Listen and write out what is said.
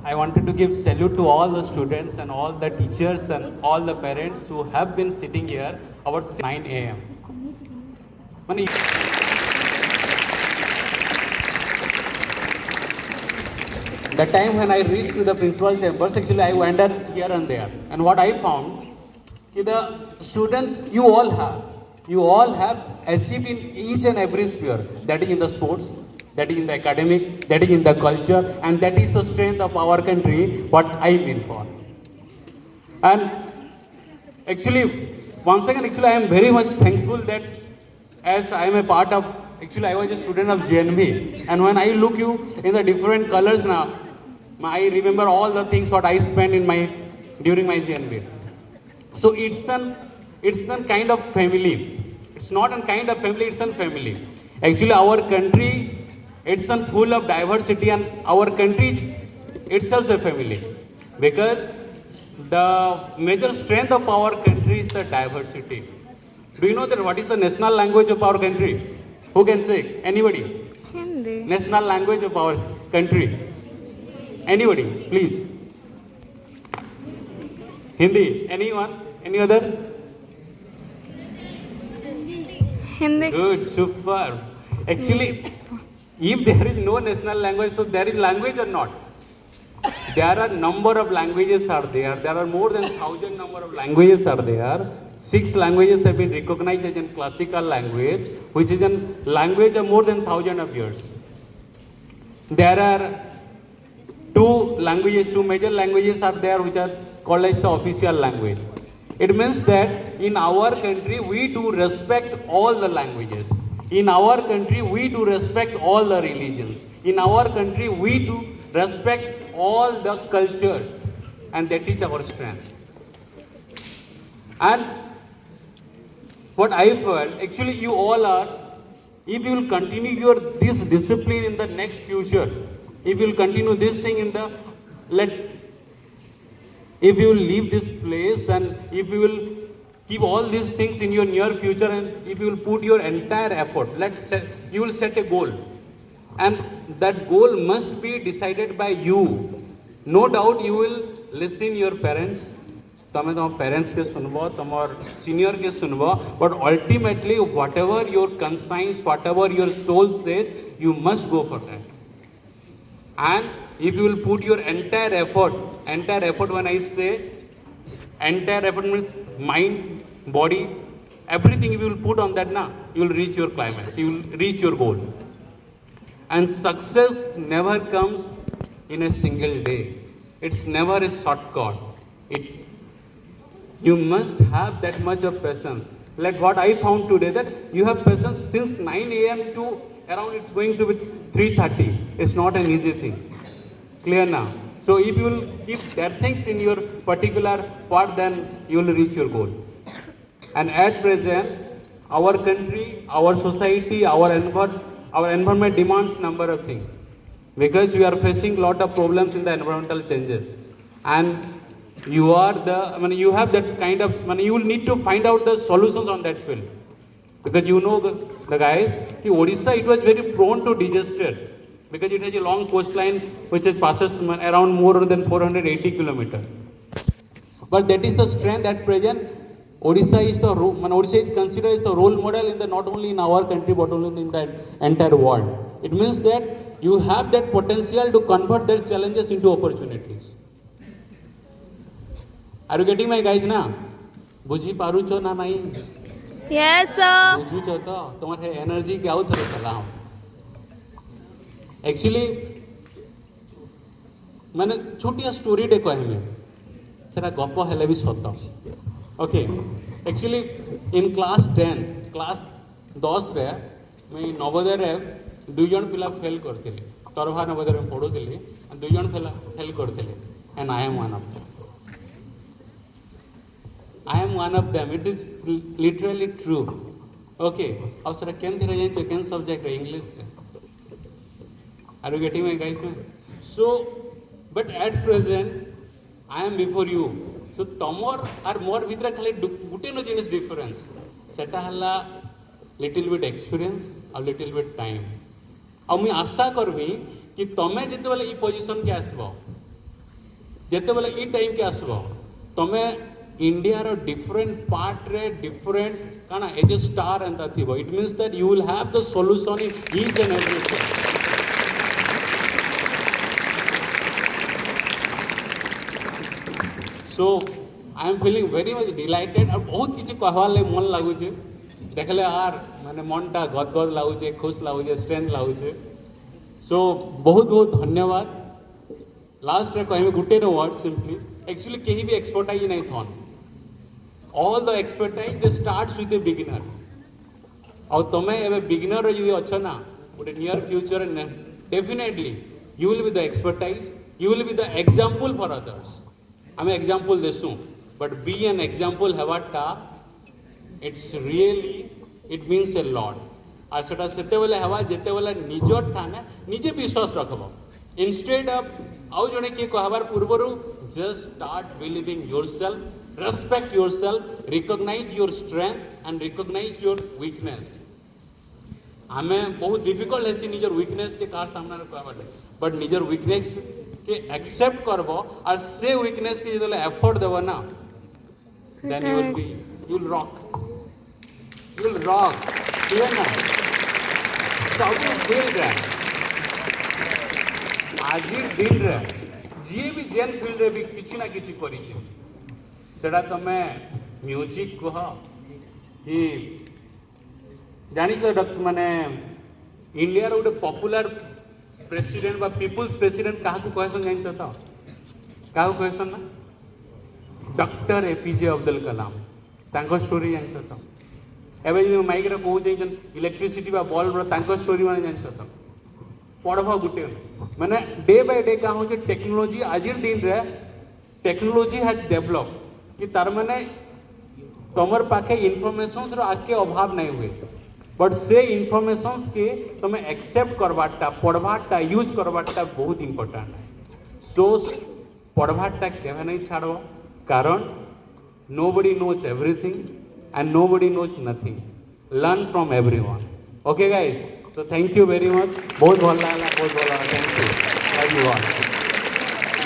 I wanted to give salute to all the students and all the teachers and all the parents who have been sitting here about 9 a.m. মানে the time when I reached to the principal chambers, actually I wandered here and there. And what I found, the students you all have achieved in each and every sphere. That is in the sports, that is in the academic, that is in the culture, and that is the strength of our country, what I mean for. And actually, once again, actually I am very much thankful that as I am a part of, actually I was a student of JNV, and when I look you in the different colors now, I remember all the things what I spent in my during my JNV. So it's an kind of family. It's not a kind of family, it's a family. Actually, our country, it's an full of diversity, and our country itself is a family. Because the major strength of our country is the diversity. Do you know that what is the national language of our country? Who can say? Anybody? Hindi. National language of our country. Anybody, please. Hindi. Anyone? Any other? Hindi. Good, super. Actually, if there is no national language, so there is language or not? There are number of languages are there. There are more than 1,000 number of languages are there. 6 languages have been recognized as in classical language, which is a language of more than 1,000 of years. There are two major languages are there which are called as the official language. It means that in our country we do respect all the languages. In our country we do respect all the religions. In our country we do respect all the cultures, and that is our strength. And what I felt, actually you all are, if you will continue this discipline in the next future, if you will continue this thing in the, if you will leave this place and if you will keep all these things in your near future, and if you will put your entire effort, you will set a goal. And that goal must be decided by you. No doubt you will listen your parents. तमें तुम parents के सुनबो, तुम senior के सुनबो, but ultimately whatever your conscience, whatever your soul says, you must go for that. And if you will put your entire effort when I say entire effort means mind, body, everything you will put on that now, you will reach your climax, you will reach your goal. And success never comes in a single day. It's never a shortcut. You must have that much of patience. Like what I found today, that you have patience since 9 a.m. to around it's going to be 3:30. It's not an easy thing. Clear now? So if you will keep that things in your particular part, then you will reach your goal. And at present, our country, our society, our environment demands number of things. Because we are facing a lot of problems in the environmental changes. And you are you have that kind of, you will need to find out the solutions on that field. Because you know the guys, Odisha, it was very prone to disaster. Because it has a long coastline which passes around more than 480 kilometers. But that is the strength at present. Odisha is considered as the role model in the, not only in our country but also in the entire world. It means that you have that potential to convert their challenges into opportunities. Are you getting my guys now? बुझी पारू छो ना नहीं? Yes, sir. बुझू छो तो तुम्हारे energy के out रे चला हम. Actually, मैंने छोटी स्टोरी डे कहे में सेटा गप हेले भी सत. Okay, actually in class 10, class 10 रे मैं नवोदय रे 2 जन पिला फेल करथिले. तरभा नवोदय रे पढुथिले, 2 जन पिला फेल करथिले, and I am one of them. I am one of them. It is literally true. Okay. अब सर केन धीरे जाइए केन सब्जेक्ट है इंग्लिश रे. Are you getting my guys man? So, but at present, I am before you. So तमर are more भितर खाली गुटे no जिनिस difference. सेटा हला little bit experience और little bit time. अब मैं आशा करबी कि तमे जिते वाले ई पोजीशन के आसबो, जेते बेले ई टाइम के आसबो तमे इंडिया रो डिफरेंट पार्ट रे डिफरेंट काना एज ए स्टार एंड थिबो it means that you will have the solution in each and everything so I am feeling very much delighted और बहुत किसी कहवार लगे मन लगुचे देखले आर माने मनटा गदगद लगुचे खुश लगुचे स्ट्रेंथ लगुचे सो बहुत बहुत धन्यवाद लास्ट रे कहबे गुटे नो वर्ड सिंपली एक्चुअली कहीं भी एक्सपर्टाइज नहीं than all the expertise they starts with a beginner और तुम एवं बिगिनर जो अच्छ ना गोटे near future definitely you will be the expertise you will be the example for others आम एग्जांपल देसु बट बी एन एग्जांपल हेवाटा it's really it means a lot और सेटा सेते बेले हेवा जेते बेले निजर ठाने निजे विश्वास रखबो इंस्टेड ऑफ आउ जने किए कहबार पूर्वरु just start believing yourself respect yourself recognise your strength and recognise your weakness हमें बहुत डिफिकल्ट है निजर वीकनेस के कार सामना कहबार बट निजर वीकनेस के एक्सेप्ट करबो और से वीकनेस के जदले एफर्ट देबो ना then you will rock clear ना सब फील रे आज दिन रे जी भी जेन फील्ड रे भी किछि ना किछि करि छै सेटा तमे म्यूजिक कह कि जानी तो माने इंडिया रो गोटे पॉपुलर प्रेसिडेंट बा पीपुल्स प्रेसिडेंट काहा को कहसन जानि तो काहा को कहसन ना डॉक्टर एपीजे अब्दुल कलाम तांको स्टोरी जानि तो एबे जे माइक रे कहू जे इलेक्ट्रिसिटी बा बल्ब रो तांको स्टोरी माने जानि तो पढ़वा गुटे माने डे बाय डे का हो टेक्नोलॉजी आजिर दिन रे टेक्नोलॉजी हैज डेवलप कि तार माने तमर पाखे इनफॉरमेशंस रो आके अभाव नहीं हुए बट से इनफॉरमेशंस के तमे एक्सेप्ट करवाटा पढ़वाटा यूज करवाटा बहुत इंपोर्टेंट है सो पढ़वाटा केवे नहीं छाड़ो कारण nobody knows everything and nobody knows nothing learn from everyone okay guys So thank you very much. बहुत भल लगा बहुत भल लगा थैंक यू